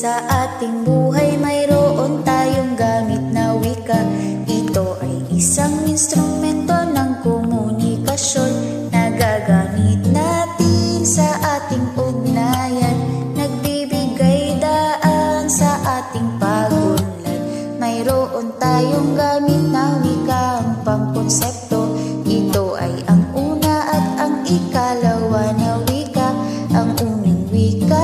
Sa ating buhay mayroon tayong gamit na wika. Ito ay isang instrumento ng komunikasyon na gagamit natin sa ating ugnayan. Nagbibigay daan sa ating pag-unlad. Mayroon tayong gamit na wika ang pangkonsepto. Ito ay ang una at ang ikalawa na wika. Ang unang wika